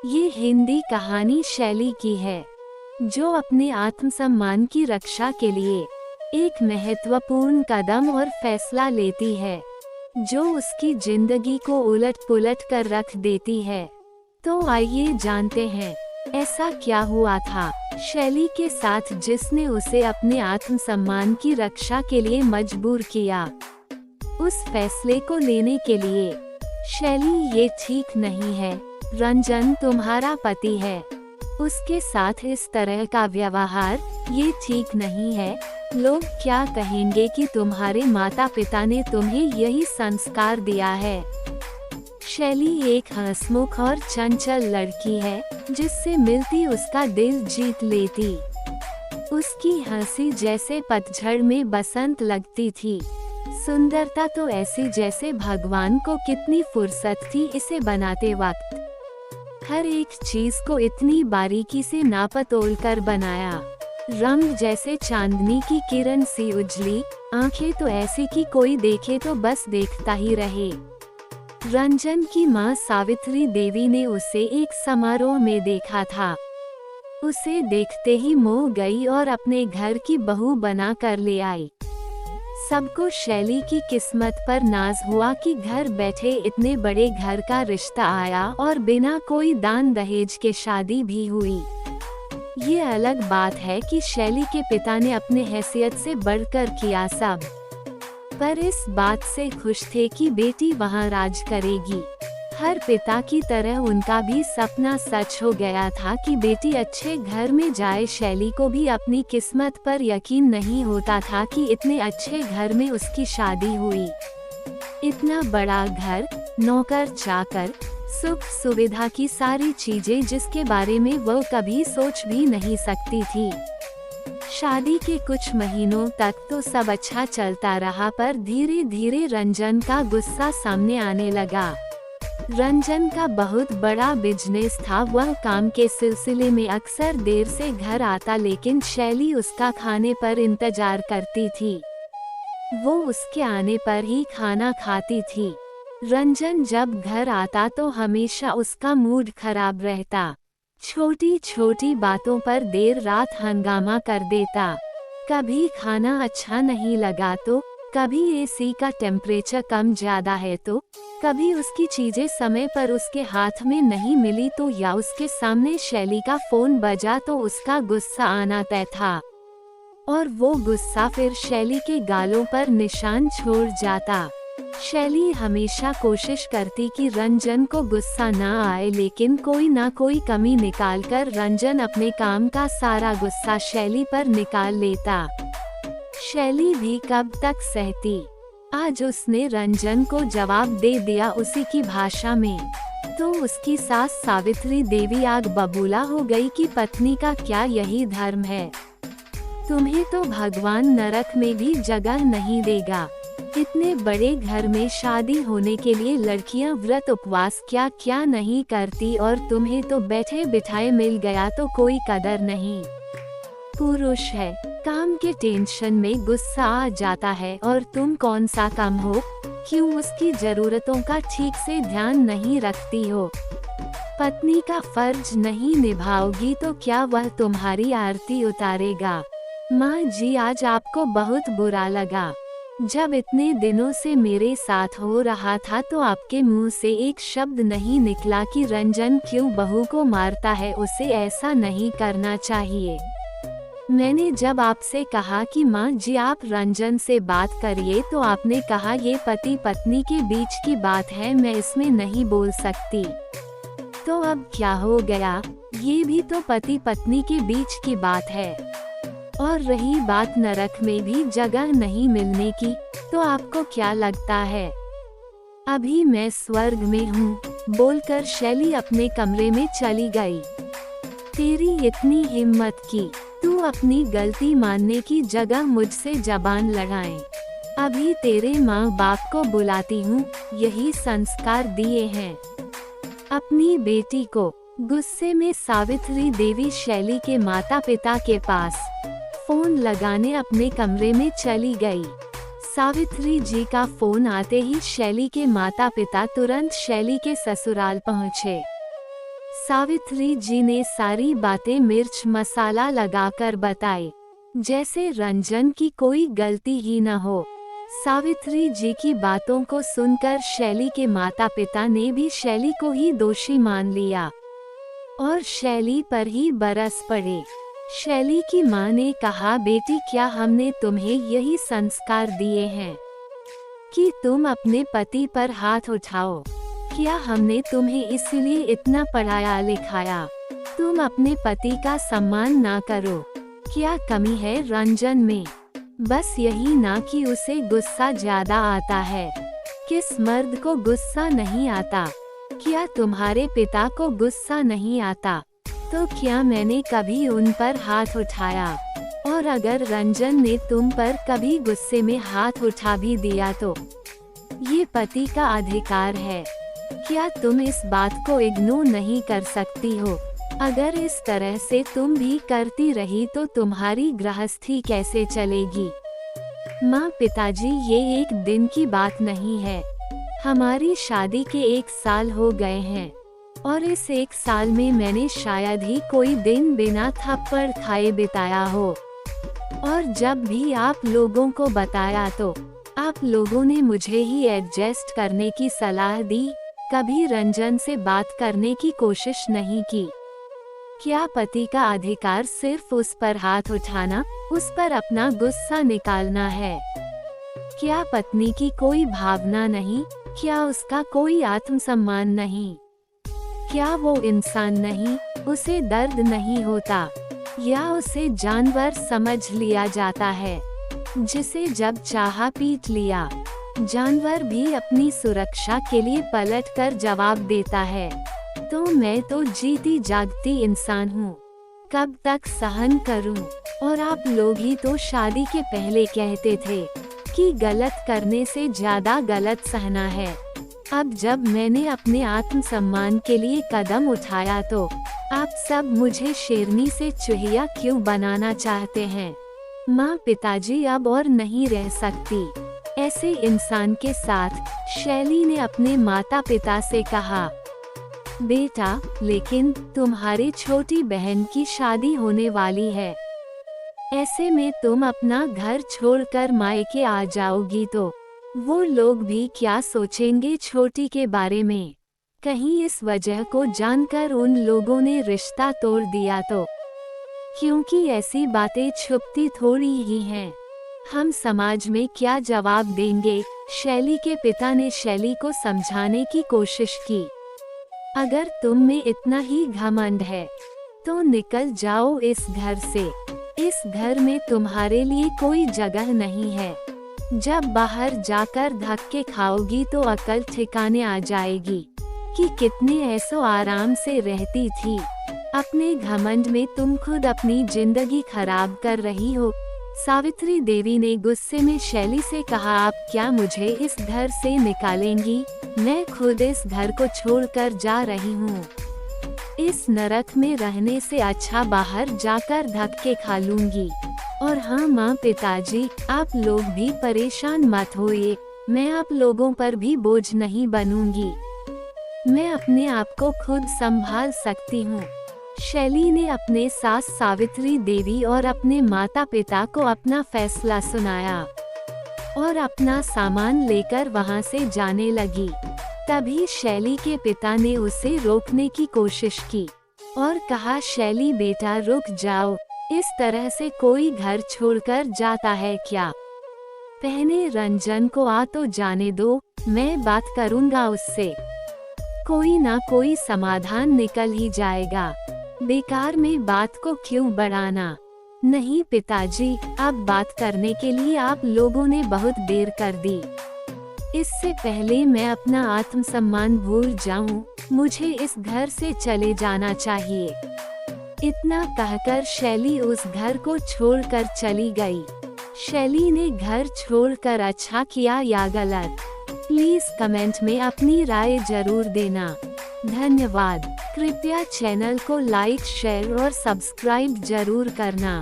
ये हिंदी कहानी शैली की है, जो अपने आत्मसम्मान की रक्षा के लिए एक महत्वपूर्ण कदम और फैसला लेती है, जो उसकी जिंदगी को उलट-पुलट कर रख देती है। तो आइए जानते हैं, ऐसा क्या हुआ था शैली के साथ जिसने उसे अपने आत्मसम्मान की रक्षा के लिए मजबूर किया। उस फैसले को लेने के लिए, शैली ये ठीक नहीं है, रंजन तुम्हारा पति है, उसके साथ इस तरह का व्यवहार ये ठीक नहीं है। लोग क्या कहेंगे कि तुम्हारे माता पिता ने तुम्हें यही संस्कार दिया है। शैली एक हंसमुख और चंचल लड़की है, जिससे मिलती उसका दिल जीत लेती। उसकी हंसी जैसे पतझड़ में बसंत लगती थी। सुंदरता तो ऐसी जैसे भगवान को कितनी फुर्सत थी इसे बनाते वक्त। हर एक चीज को इतनी बारीकी से नापतोल कर बनाया। रंग जैसे चांदनी की किरण सी उजली, आंखें तो ऐसी कि कोई देखे तो बस देखता ही रहे। रंजन की मां सावित्री देवी ने उसे एक समारोह में देखा था। उसे देखते ही मोह गई और अपने घर की बहू बना कर ले आई। सबको शैली की किस्मत पर नाज हुआ कि घर बैठे इतने बड़े घर का रिश्ता आया और बिना कोई दान दहेज के शादी भी हुई। ये अलग बात है कि शैली के पिता ने अपने हैसियत से बढ़कर किया सब, पर इस बात से खुश थे कि बेटी वहां राज करेगी। हर पिता की तरह उनका भी सपना सच हो गया था कि बेटी अच्छे घर में जाए। शैली को भी अपनी किस्मत पर यकीन नहीं होता था कि इतने अच्छे घर में उसकी शादी हुई। इतना बड़ा घर, नौकर चाकर, सुख सुविधा की सारी चीजें जिसके बारे में वो कभी सोच भी नहीं सकती थी। शादी के कुछ महीनों तक तो सब अच्छा चलता रहा, पर धीरे धीरे रंजन का गुस्सा सामने आने लगा। रंजन का बहुत बड़ा बिजनेस था। वह काम के सिलसिले में अक्सर देर से घर आता, लेकिन शैली उसका खाने पर इंतजार करती थी। वो उसके आने पर ही खाना खाती थी। रंजन जब घर आता तो हमेशा उसका मूड खराब रहता। छोटी छोटी बातों पर देर रात हंगामा कर देता। कभी खाना अच्छा नहीं लगा तो, कभी एसी का टेम्परेचर कम ज्यादा है तो, कभी उसकी चीजें समय पर उसके हाथ में नहीं मिली तो, या उसके सामने शैली का फोन बजा तो उसका गुस्सा आना तय था। और वो गुस्सा फिर शैली के गालों पर निशान छोड़ जाता। शैली हमेशा कोशिश करती कि रंजन को गुस्सा ना आए, लेकिन कोई ना कोई कमी निकालकर रंजन अपने काम का सारा गुस्सा शैली पर निकाल लेता। शैली भी कब तक सहती। आज उसने रंजन को जवाब दे दिया उसी की भाषा में। तो उसकी सास सावित्री देवी आग बबूला हो गई कि पत्नी का क्या यही धर्म है। तुम्हें तो भगवान नरक में भी जगह नहीं देगा। इतने बड़े घर में शादी होने के लिए लड़कियां व्रत उपवास क्या क्या नहीं करती, और तुम्हें तो बैठे बिठाए मिल गया तो कोई कदर नहीं। पुरुष है, काम के टेंशन में गुस्सा आ जाता है, और तुम कौन सा कम हो, क्यों उसकी जरूरतों का ठीक से ध्यान नहीं रखती हो। पत्नी का फर्ज नहीं निभाओगी तो क्या वह तुम्हारी आरती उतारेगा। माँ जी, आज आपको बहुत बुरा लगा। जब इतने दिनों से मेरे साथ हो रहा था तो आपके मुंह से एक शब्द नहीं निकला कि रंजन क्यों बहू को मारता है, उसे ऐसा नहीं करना चाहिए। मैंने जब आपसे कहा कि माँ जी आप रंजन से बात करिए, तो आपने कहा ये पति पत्नी के बीच की बात है, मैं इसमें नहीं बोल सकती। तो अब क्या हो गया, ये भी तो पति पत्नी के बीच की बात है। और रही बात नरक में भी जगह नहीं मिलने की, तो आपको क्या लगता है अभी मैं स्वर्ग में हूँ, बोलकर शैली अपने कमरे में चली गई। तेरी इतनी हिम्मत की, तू अपनी गलती मानने की जगह मुझसे जबान लड़ाए। अभी तेरे माँ बाप को बुलाती हूँ, यही संस्कार दिए हैं अपनी बेटी को। गुस्से में सावित्री देवी शैली के माता पिता के पास फोन लगाने अपने कमरे में चली गई। सावित्री जी का फोन आते ही शैली के माता पिता तुरंत शैली के ससुराल पहुँचे। सावित्री जी ने सारी बातें मिर्च मसाला लगाकर बताई, जैसे रंजन की कोई गलती ही न हो। सावित्री जी की बातों को सुनकर शैली के माता पिता ने भी शैली को ही दोषी मान लिया और शैली पर ही बरस पड़े। शैली की माँ ने कहा, बेटी, क्या हमने तुम्हें यही संस्कार दिए हैं कि तुम अपने पति पर हाथ उठाओ? क्या हमने तुम्हें इसलिए इतना पढ़ाया लिखाया तुम अपने पति का सम्मान ना करो? क्या कमी है रंजन में? बस यही ना कि उसे गुस्सा ज्यादा आता है। किस मर्द को गुस्सा नहीं आता? क्या तुम्हारे पिता को गुस्सा नहीं आता? तो क्या मैंने कभी उन पर हाथ उठाया? और अगर रंजन ने तुम पर कभी गुस्से में हाथ उठा भी दिया तो ये पति का अधिकार है। क्या तुम इस बात को इग्नोर नहीं कर सकती हो? अगर इस तरह से तुम भी करती रही तो तुम्हारी गृहस्थी कैसे चलेगी? माँ, पिताजी, ये एक दिन की बात नहीं है। हमारी शादी के 1 साल हो गए हैं और इस 1 साल में मैंने शायद ही कोई दिन बिना थप्पड़ खाए बिताया हो। और जब भी आप लोगों को बताया तो आप लोगों ने मुझे ही एडजस्ट करने की सलाह दी, कभी रंजन से बात करने की कोशिश नहीं की। क्या पति का अधिकार सिर्फ उस पर हाथ उठाना, उस पर अपना गुस्सा निकालना है? क्या पत्नी की कोई भावना नहीं? क्या उसका कोई आत्मसम्मान नहीं? क्या वो इंसान नहीं? उसे दर्द नहीं होता? या उसे जानवर समझ लिया जाता है जिसे जब चाहा पीट लिया? जानवर भी अपनी सुरक्षा के लिए पलटकर जवाब देता है। तो मैं तो जीती जागती इंसान हूँ, कब तक सहन करूँ? और आप लोग ही तो शादी के पहले कहते थे कि गलत करने से ज्यादा गलत सहना है। अब जब मैंने अपने आत्मसम्मान के लिए कदम उठाया तो आप सब मुझे शेरनी से चूहिया क्यों बनाना चाहते हैं? माँ, पिताजी, अब और नहीं रह सकती ऐसे इंसान के साथ। शैली ने अपने माता पिता से कहा, बेटा, लेकिन तुम्हारी छोटी बहन की शादी होने वाली है। ऐसे में तुम अपना घर छोड़कर मायके आ जाओगी तो वो लोग भी क्या सोचेंगे छोटी के बारे में? कहीं इस वजह को जानकर उन लोगों ने रिश्ता तोड़ दिया तो? क्योंकि ऐसी बातें छुपती थोड़ी ही हैं। हम समाज में क्या जवाब देंगे? शैली के पिता ने शैली को समझाने की कोशिश की। अगर तुम में इतना ही घमंड है तो निकल जाओ इस घर से। इस घर में तुम्हारे लिए कोई जगह नहीं है। जब बाहर जाकर धक्के खाओगी तो अकल ठिकाने आ जाएगी कि कितने ऐसो आराम से रहती थी। अपने घमंड में तुम खुद अपनी जिंदगी खराब कर रही हो। सावित्री देवी ने गुस्से में शैली से कहा, आप क्या मुझे इस घर से निकालेंगी? मैं खुद इस घर को छोड़कर जा रही हूँ। इस नरक में रहने से अच्छा बाहर जाकर धक्के खा लूंगी। और हाँ माँ, पिताजी, आप लोग भी परेशान मत होइए। मैं आप लोगों पर भी बोझ नहीं बनूंगी। मैं अपने आप को खुद संभाल सकती हूँ। शैली ने अपने सास सावित्री देवी और अपने माता पिता को अपना फैसला सुनाया और अपना सामान लेकर वहां से जाने लगी। तभी शैली के पिता ने उसे रोकने की कोशिश की और कहा, शैली बेटा, रुक जाओ। इस तरह से कोई घर छोड़कर जाता है क्या? पहले रंजन को आ तो जाने दो, मैं बात करूंगा उससे। कोई ना कोई समाधान निकल ही जाएगा। बेकार में बात को क्यों बढ़ाना? नहीं पिताजी, अब बात करने के लिए आप लोगों ने बहुत देर कर दी। इससे पहले मैं अपना आत्मसम्मान भूल जाऊं, मुझे इस घर से चले जाना चाहिए। इतना कहकर शैली उस घर को छोड़कर चली गई। शैली ने घर छोड़कर अच्छा किया या गलत? प्लीज कमेंट में अपनी राय जरूर देना। धन्यवाद। कृपया चैनल को लाइक, शेयर और सब्सक्राइब जरूर करना।